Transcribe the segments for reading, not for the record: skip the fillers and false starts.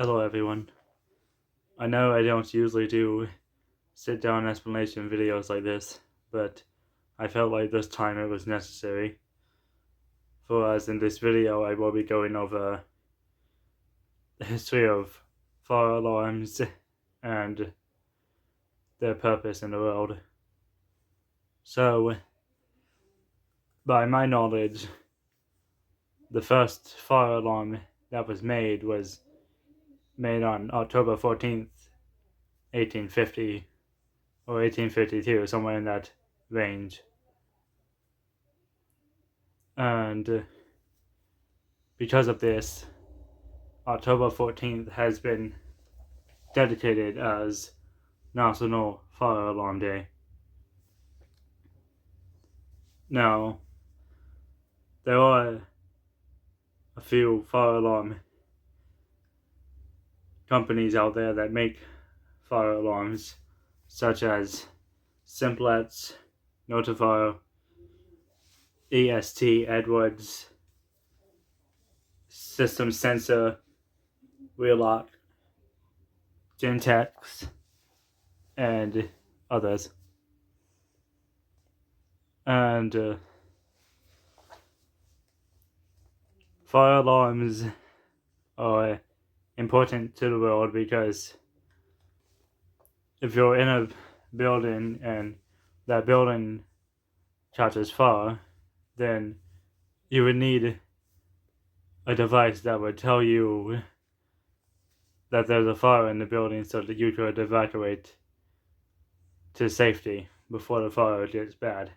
Hello everyone. I know I don't usually do sit-down explanation videos like this, but I felt like this time it was necessary. For as in this video I will be going over the history of fire alarms and their purpose in the world. So, by my knowledge, the first fire alarm that was made on October 14th, 1850 or 1852, somewhere in that range. And because of this, October 14th has been dedicated as National Fire Alarm Day. Now, there are a few fire alarm companies out there that make fire alarms, such as Simplex, Notifier, EST Edwards, System Sensor, Wheelock, Gentex, and others. And fire alarms are important to the world because if you're in a building and that building catches fire, then you would need a device that would tell you that there's a fire in the building so that you could evacuate to safety before the fire gets bad.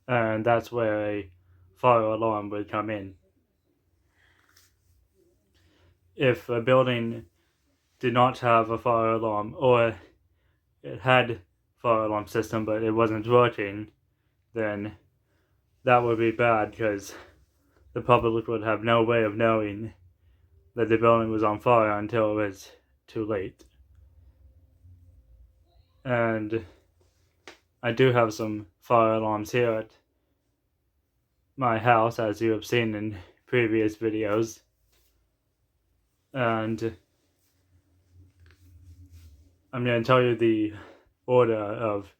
And that's where a fire alarm would come in. If a building did not have a fire alarm, or it had fire alarm system but it wasn't working, then that would be bad because the public would have no way of knowing that the building was on fire until it was too late. And I do have some fire alarms here at my house, as you have seen in previous videos. And I'm going to tell you the order of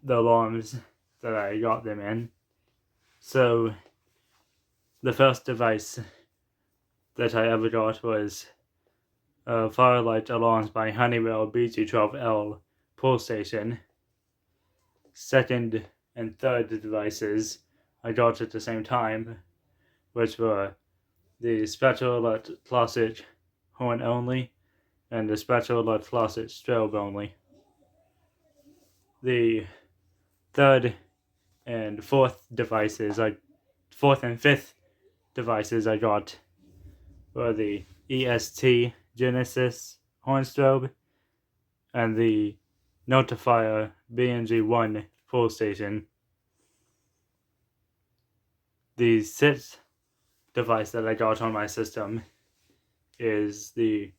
the alarms that I got them in. So, the first device that I ever got was Firelight Alarms by Honeywell BG12L pull station. Second and third devices I got at the same time, which were the Special Alert Classic horn only and the Special Alert Classic strobe only. The third and fourth and fifth devices I got were the Est Genesis horn strobe and the Notifier BNG1 pull station. The sixth device that I got on my system is the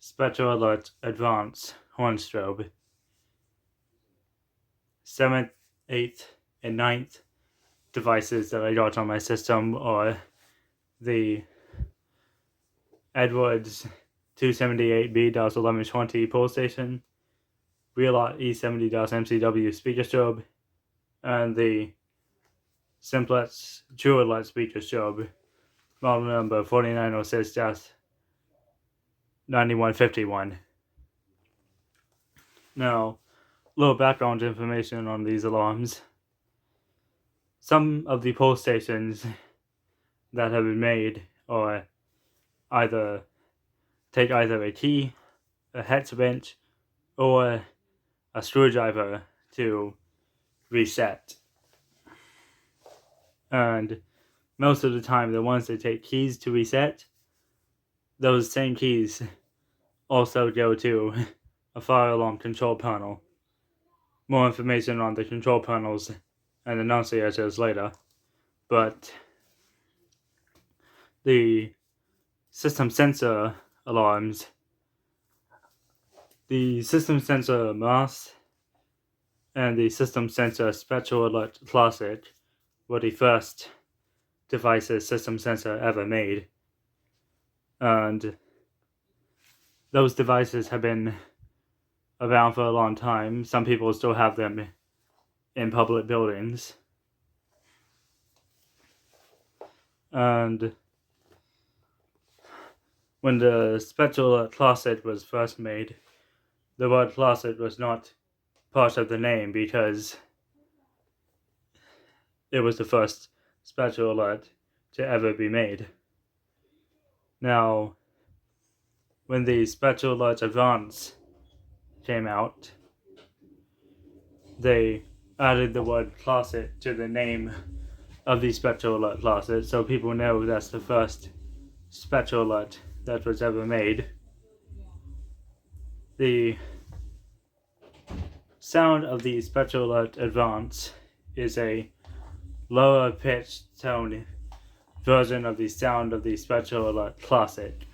Special Alert Advance horn strobe. 7th, 8th, and 9th devices that I got on my system are the Edwards 278B-1120 pull station, Wheelock E70-MCW speaker strobe, and the Simplex True Alert speaker strobe, model number 4906-9151. Now, a little background information on these alarms. Some of the pull stations that have been made are take either a key, a hex wrench, or a screwdriver to reset. And most of the time, the ones that take keys to reset, those same keys also go to a fire alarm control panel. More information on the control panels and annunciators later. But the system sensor alarms, the system sensor MAS and the system sensor Special Alert Classic were the first devices system sensor ever made. And those devices have been around for a long time. Some people still have them in public buildings. And when the spatula closet was first made, the word closet was not part of the name because it was the first spatula to ever be made. Now, when the spatula Advance came out, they added the word closet to the name of the spatula closet, so people know that's the first spatula that was ever made. The sound of the spatula Advance is a lower pitched tone version of the sound of the spatula Classic.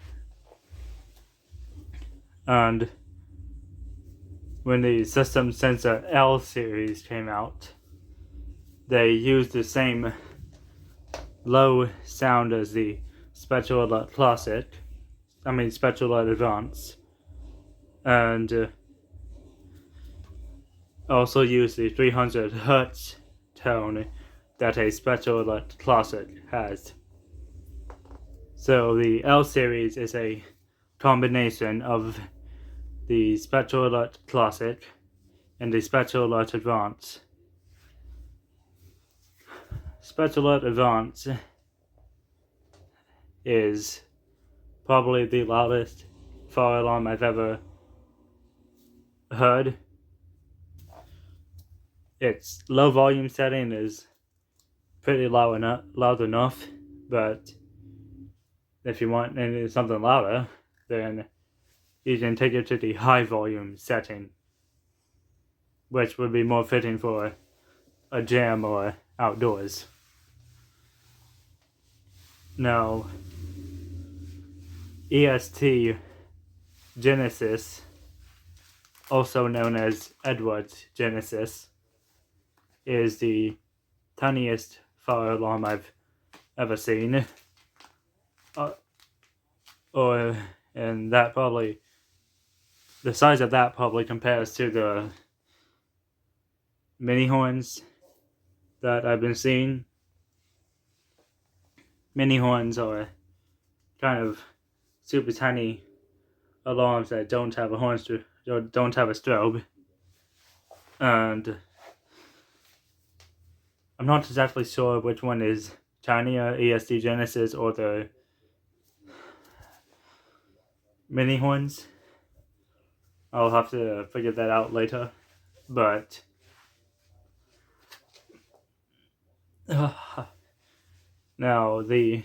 And when the System Sensor L series came out, they used the same low sound as the spatula Advance, and also used the 300 Hz tone that a spatula Classic has. So the L series is a combination of the spatula Classic and the spatula Advance. Spatula Advance is probably the loudest fire alarm I've ever heard. Its low volume setting is pretty loud enough, but if you want something louder, then you can take it to the high volume setting, which would be more fitting for a gym or outdoors. Now, Est Genesis, also known as Edwards Genesis, is the tiniest fire alarm I've ever seen. And that probably, the size of that probably compares to the mini horns that I've been seeing. Mini horns are kind of super tiny alarms that don't have a don't have a strobe, and I'm not exactly sure which one is tinier, Est Genesis or the mini horns. I'll have to figure that out later, but now the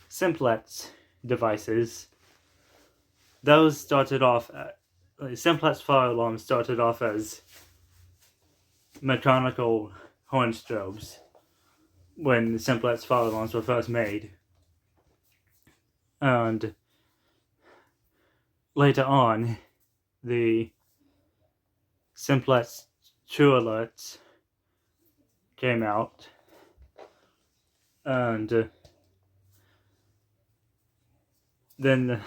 simplex devices, those started off simplex fire alarms started off as mechanical horn strobes when simplex fire alarms were first made, and later on the simplex true alerts came out, and then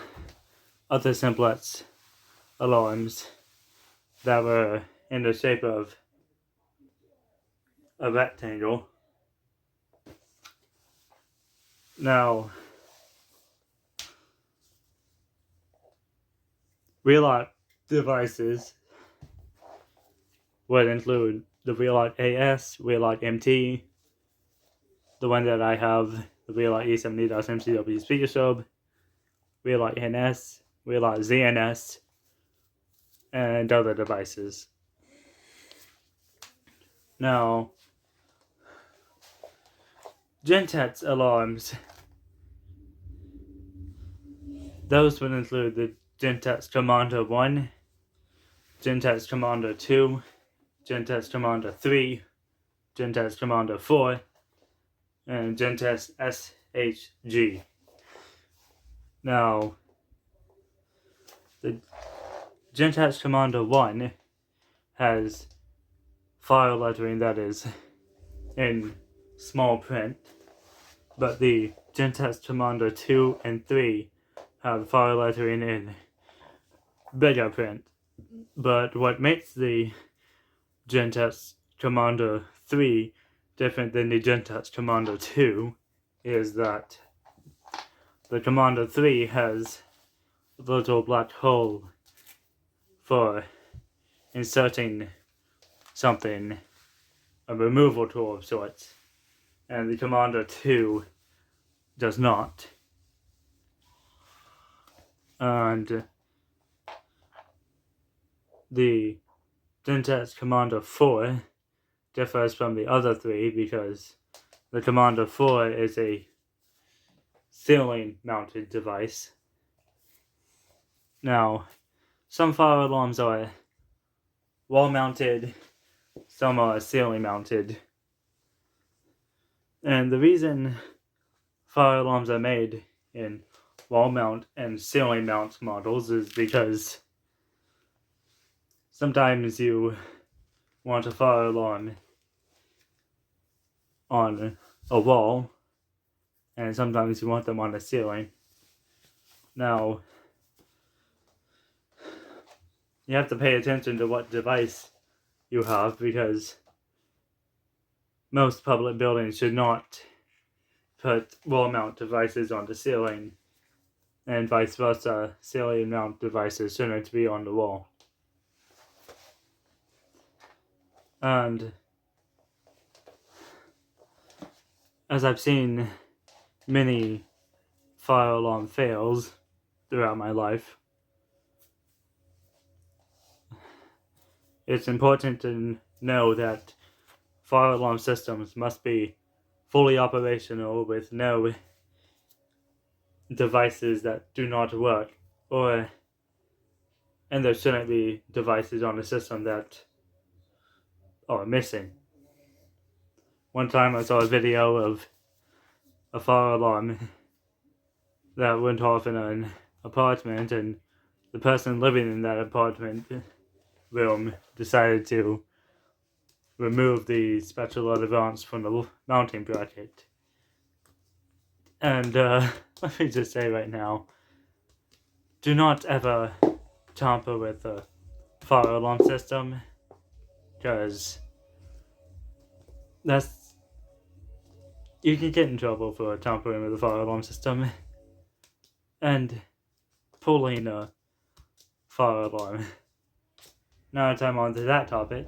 other simplex alarms that were in the shape of a rectangle. Now, real-lock devices would include the real-lock AS, real-lock MT, the one that I have, the real-lock E70.MCW speaker strobe, real-lock NS, real-lock ZNS, and other devices. Now, Gentex alarms, those would include the Gentex Commander 1, Gentex Commander 2, Gentex Commander 3, Gentex Commander 4, and Gentex SHG. Now, the Gentex Commander 1 has file lettering that is in small print, but the Gentex Commander 2 and 3 have file lettering in bigger print. But what makes the Gentex Commander 3 different than the Gentex Commander 2 is that the Commander 3 has a little black hole for inserting something, a removal tool of sorts, and the Commander 2 does not. And the Gentex Commander 4 differs from the other three because the Commander 4 is a ceiling mounted device. Now, some fire alarms are wall mounted, some are ceiling mounted. And the reason fire alarms are made in wall mount and ceiling mount models is because sometimes you want a fire alarm on a wall, and sometimes you want them on a ceiling. Now, you have to pay attention to what device you have because most public buildings should not put wall mount devices on the ceiling, and vice versa, ceiling mount devices shouldn't be on the wall. And as I've seen many fire alarm fails throughout my life, it's important to know that fire alarm systems must be fully operational with no devices that do not work, and there shouldn't be devices on the system that are missing. One time I saw a video of a fire alarm that went off in an apartment, and the person living in that apartment room decided to remove the special advance from the mounting bracket. And let me just say right now, do not ever tamper with a fire alarm system, because you can get in trouble for tampering with a fire alarm system and pulling a fire alarm. Now that I'm on to that topic,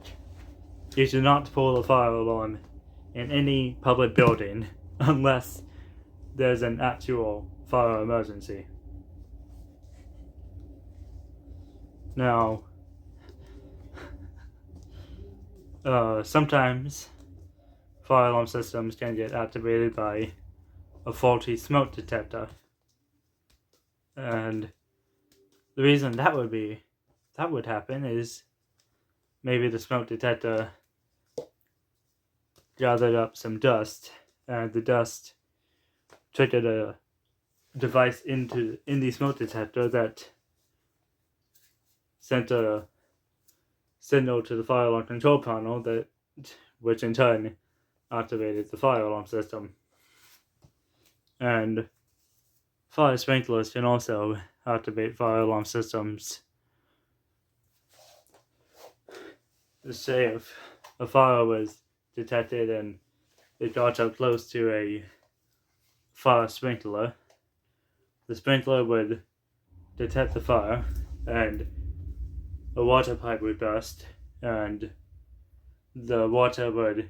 you should not pull a fire alarm in any public building unless there's an actual fire emergency. Now, sometimes fire alarm systems can get activated by a faulty smoke detector. And the reason that would happen is maybe the smoke detector gathered up some dust, and the dust triggered a device in the smoke detector that sent a signal to the fire alarm control panel, which in turn activated the fire alarm system. And fire sprinklers can also activate fire alarm systems. Let's say if a fire was detected and it got up close to a fire sprinkler, the sprinkler would detect the fire, and a water pipe would burst, and the water would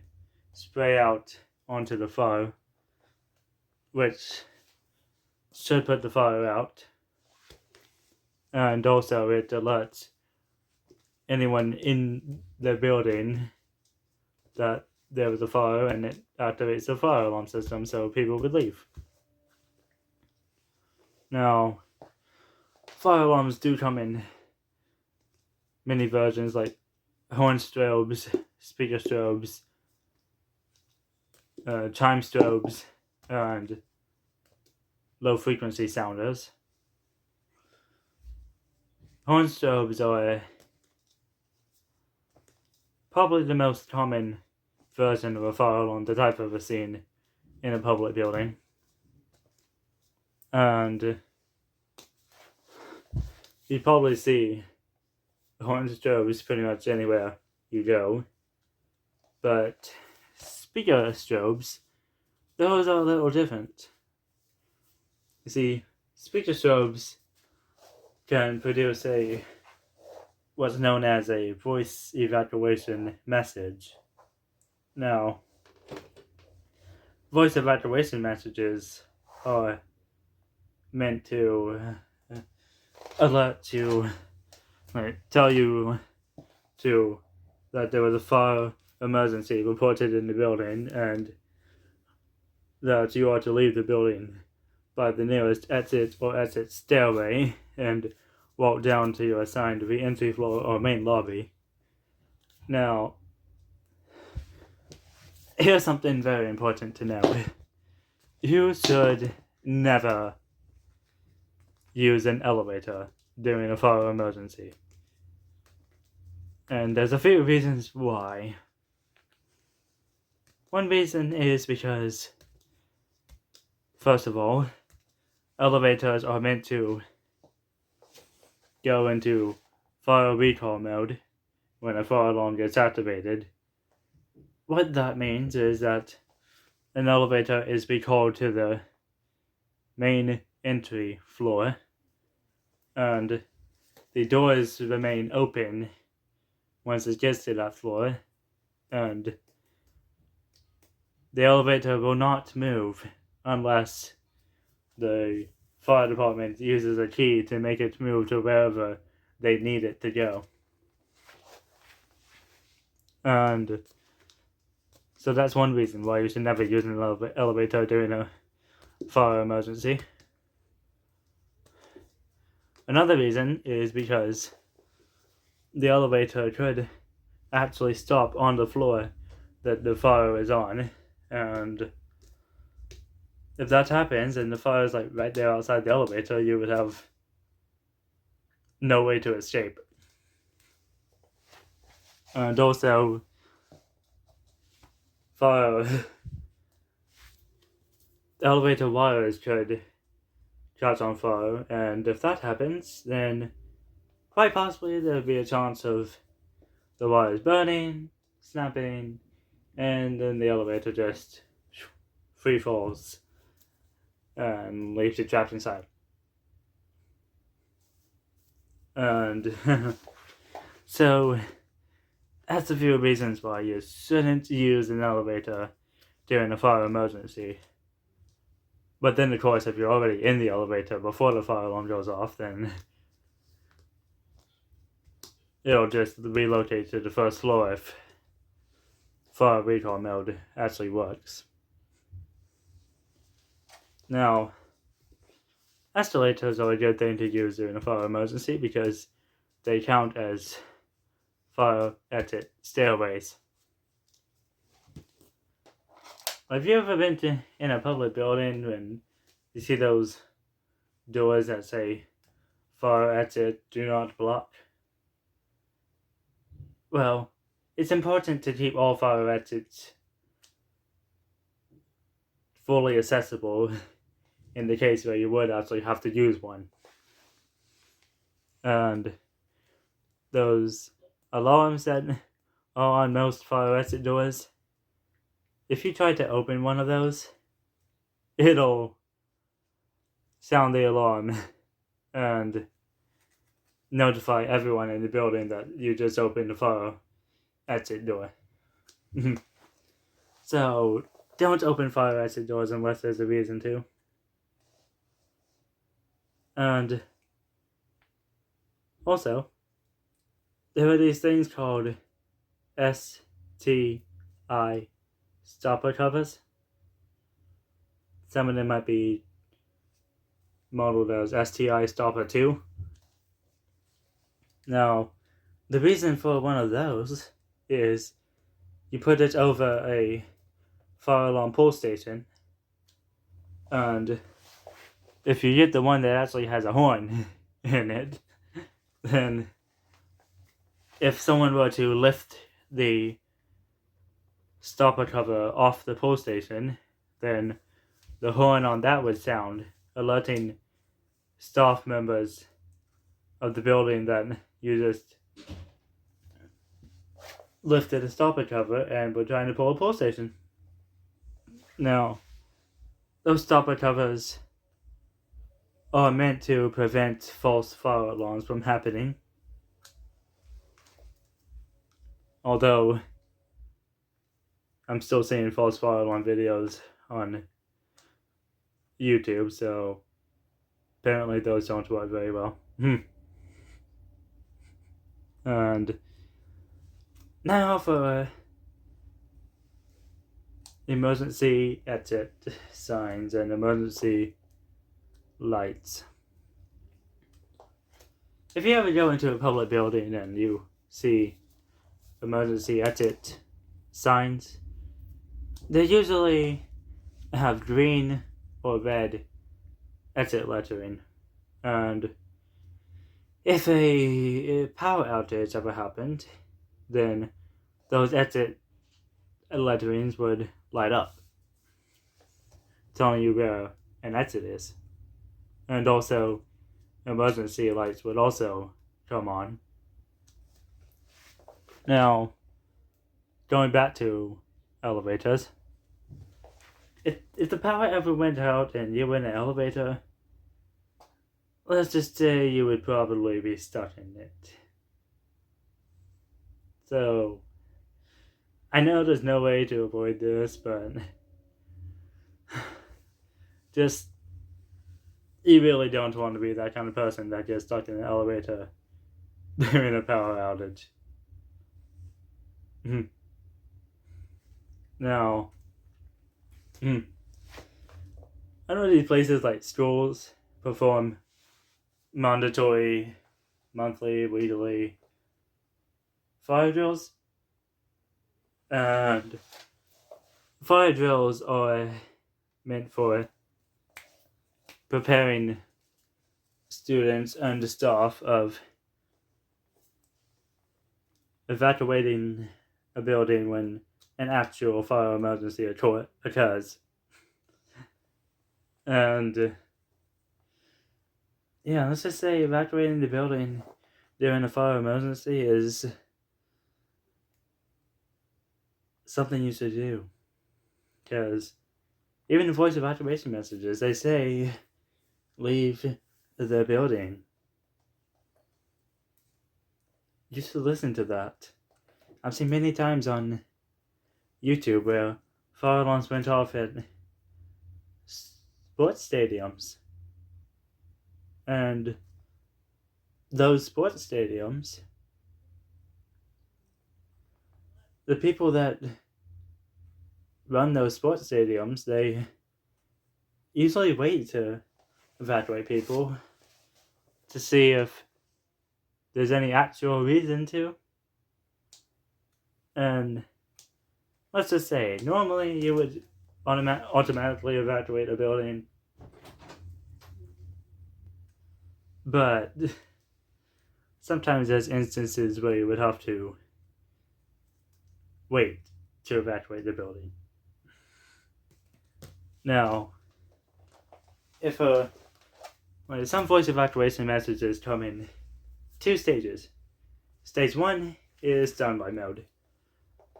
spray out onto the fire, which should put the fire out. And also it alerts anyone in the building that there was a fire, and it activates the fire alarm system so people would leave. Now, fire alarms do come in many versions, like horn strobes, speaker strobes, chime strobes, and low frequency sounders. Horn strobes are probably the most common version of a fire alarm that I've ever seen in a public building. And you probably see orange strobes pretty much anywhere you go. But speaking of strobes, those are a little different. You see, speaker strobes can produce what's known as a voice evacuation message. Now, voice evacuation messages are meant to alert you, tell you that there was a fire emergency reported in the building and that you are to leave the building by the nearest exit or exit stairway and walk down to your assigned re-entry floor or main lobby. Now, here's something very important to know. You should never use an elevator during a fire emergency. And there's a few reasons why. One reason is because, first of all, elevators are meant to go into fire recall mode when a fire alarm gets activated. What that means is that an elevator is recalled to the main entry floor, and the doors remain open once it gets to that floor, and the elevator will not move unless the fire department uses a key to make it move to wherever they need it to go. And so that's one reason why you should never use an elevator during a fire emergency. Another reason is because the elevator could actually stop on the floor that the fire is on, and if that happens and the fire is right there outside the elevator, you would have no way to escape. And also, elevator wires could catch on fire, and if that happens, then quite possibly there would be a chance of the wires burning, snapping, and then the elevator just free falls and leaves you trapped inside. And so that's a few reasons why you shouldn't use an elevator during a fire emergency. But then, of course, if you're already in the elevator before the fire alarm goes off, then it'll just relocate to the first floor if fire recall mode actually works. Now, escalators are a good thing to use during a fire emergency because they count as fire exit stairways. Have you ever been in a public building when you see those doors that say fire exit do not block? Well, it's important to keep all fire exits fully accessible in the case where you would actually have to use one. And those alarms that are on most fire exit doors, if you try to open one of those, it'll sound the alarm and notify everyone in the building that you just opened the fire exit door. So, don't open fire exit doors unless there's a reason to. And also, there are these things called STI stopper covers. Some of them might be modeled as STI stopper 2. Now, the reason for one of those is you put it over a fire alarm pull station, and if you get the one that actually has a horn in it, then if someone were to lift the stopper cover off the pull station, then the horn on that would sound, alerting staff members of the building that you just lifted a stopper cover and were trying to pull a pull station. Now, those stopper covers are meant to prevent false fire alarms from happening. Although, I'm still seeing false fire alarm videos on YouTube, so apparently those don't work very well. And now for emergency exit signs and emergency lights. If you ever go into a public building and you see emergency exit signs, they usually have green or red exit lettering. And if a power outage ever happened, then those exit letterings would light up, telling you where an exit is. And also, emergency lights would also come on. Now, going back to elevators, if the power ever went out and you were in an elevator, let's just say you would probably be stuck in it. So, I know there's no way to avoid this, but just, you really don't want to be that kind of person that gets stuck in an elevator during a power outage. Now, I know these places like schools perform mandatory monthly, weekly fire drills. And fire drills are meant for preparing students and the staff of evacuating a building when an actual fire emergency occurs. And yeah, let's just say evacuating the building during a fire emergency is something you should do. Because even in voice evacuation messages, they say, leave the building. You should listen to that. I've seen many times on YouTube where fire alarms went off at sports stadiums. And those sports stadiums, the people that run those sports stadiums, they usually wait to evacuate people to see if there's any actual reason to. And let's just say, normally you would automatically evacuate a building, but sometimes there's instances where you would have to wait to evacuate the building. Now, if some voice evacuation messages come in two stages. Stage 1 is standby mode.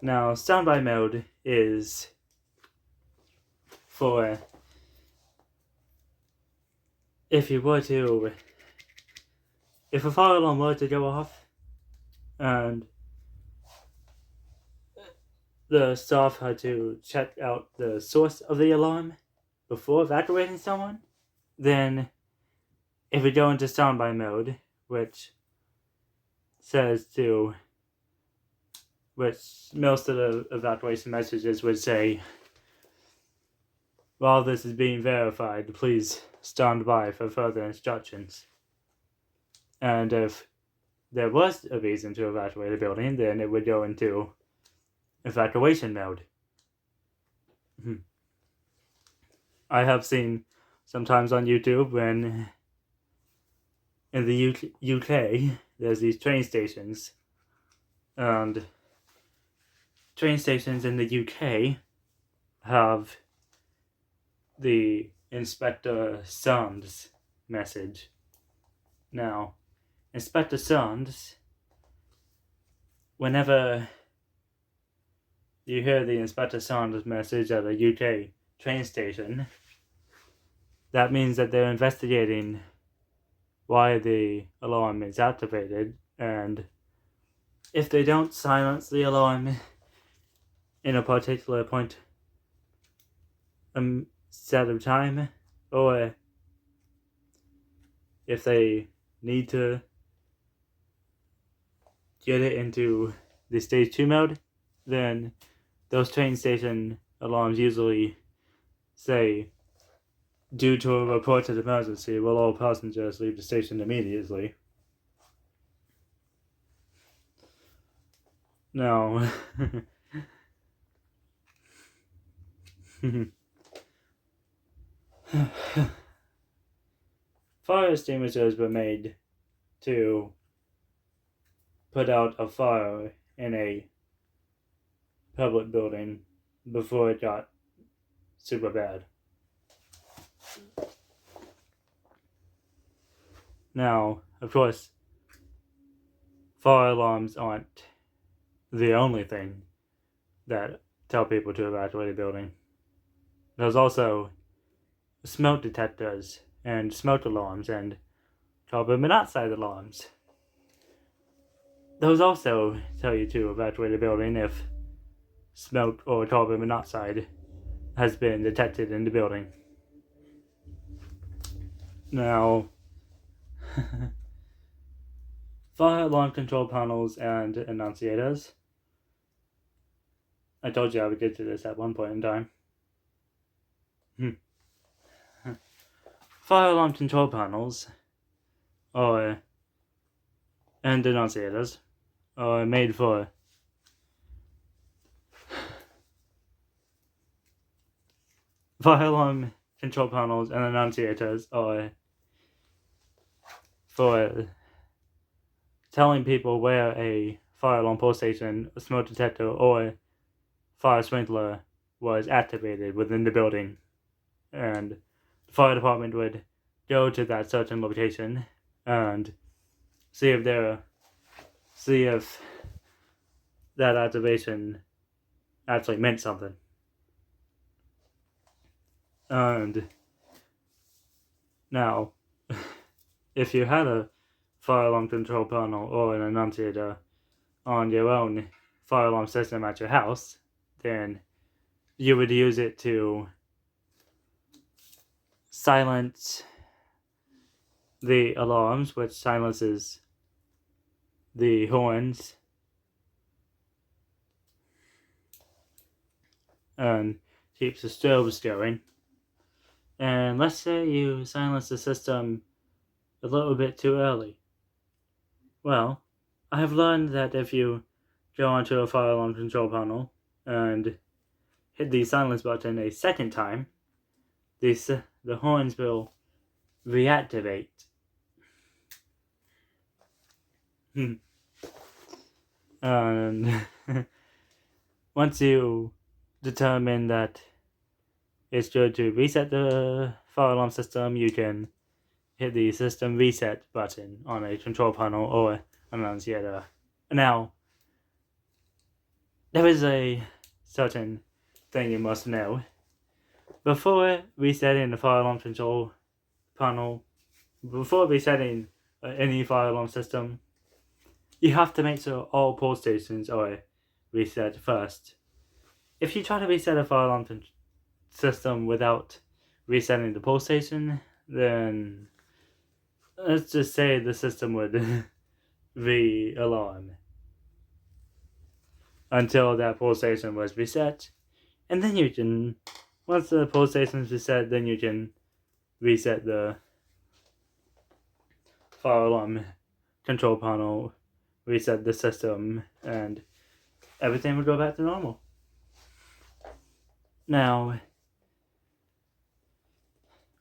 Now, standby mode is for if a fire alarm were to go off and the staff had to check out the source of the alarm before evacuating someone, then if we go into standby mode, which most of the evacuation messages would say, while this is being verified, please stand by for further instructions. And if there was a reason to evacuate a building, then it would go into evacuation mode. I have seen sometimes on YouTube when in the UK there's these train stations, and train stations in the UK have the inspector sounds message. Now, inspect the sounds, whenever you hear the inspector sounds message at a UK train station, that means that they're investigating why the alarm is activated, and if they don't silence the alarm in a particular point set of time, or if they need to get it into the stage 2 mode, then those train station alarms usually say, due to a reported emergency, will all passengers leave the station immediately. Now, fire extinguishers were made to put out a fire in a public building before it got super bad. Now, of course, fire alarms aren't the only thing that tell people to evacuate a building. There's also smoke detectors and smoke alarms and carbon monoxide alarms. Those also tell you to evacuate a building if smoke or carbon monoxide has been detected in the building. Now, fire alarm control panels and annunciators. I told you I would get to this at one point in time. Fire alarm control panels and annunciators are made for fire alarm control panels and annunciators are for telling people where a fire alarm pole station, a smoke detector, or fire sprinkler was activated within the building, and the fire department would go to that certain location and see if that activation actually meant something. And now, if you had a fire alarm control panel or an annunciator on your own fire alarm system at your house, then you would use it to silence the alarms, which silences the horns and keeps the strobes going. And let's say you silence the system a little bit too early. Well, I have learned that if you go onto a fire alarm control panel and hit the silence button a second time, the horns will reactivate. And once you determine that it's good to reset the fire alarm system, you can hit the system reset button on a control panel or an annunciator. Now, there is a certain thing you must know. Before resetting the fire alarm control panel, before resetting any fire alarm system, you have to make sure all pole stations are reset first. If you try to reset a fire alarm system without resetting the pole station, then let's just say the system would re-alarm until that pole station was reset, and then you can, once the pole station is reset, then you can reset the fire alarm control panel, reset the system, and everything would go back to normal. Now,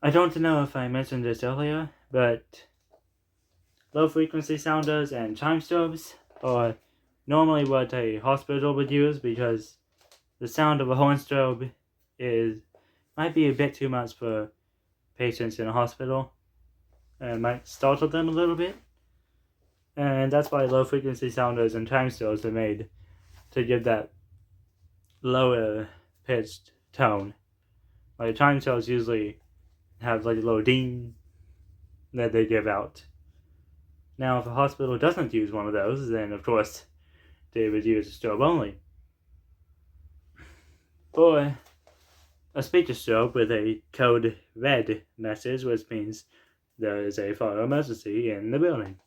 I don't know if I mentioned this earlier, but low frequency sounders and chime strobes are normally what a hospital would use because the sound of a horn strobe might be a bit too much for patients in a hospital and might startle them a little bit. And that's why low frequency sounders and time steals are made, to give that lower pitched tone. Like time steals usually have like a little ding that they give out. Now, if a hospital doesn't use one of those, then of course they would use a strobe only. Or a speaker strobe with a code red message, which means there is a fire emergency in the building.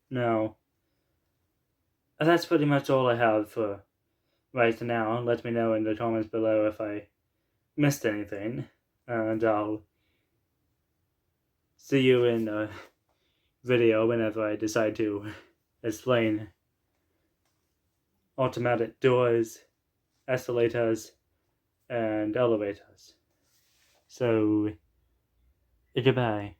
Now, that's pretty much all I have for right now. Let me know in the comments below if I missed anything, and I'll see you in a video whenever I decide to explain automatic doors, escalators, and elevators. So, goodbye.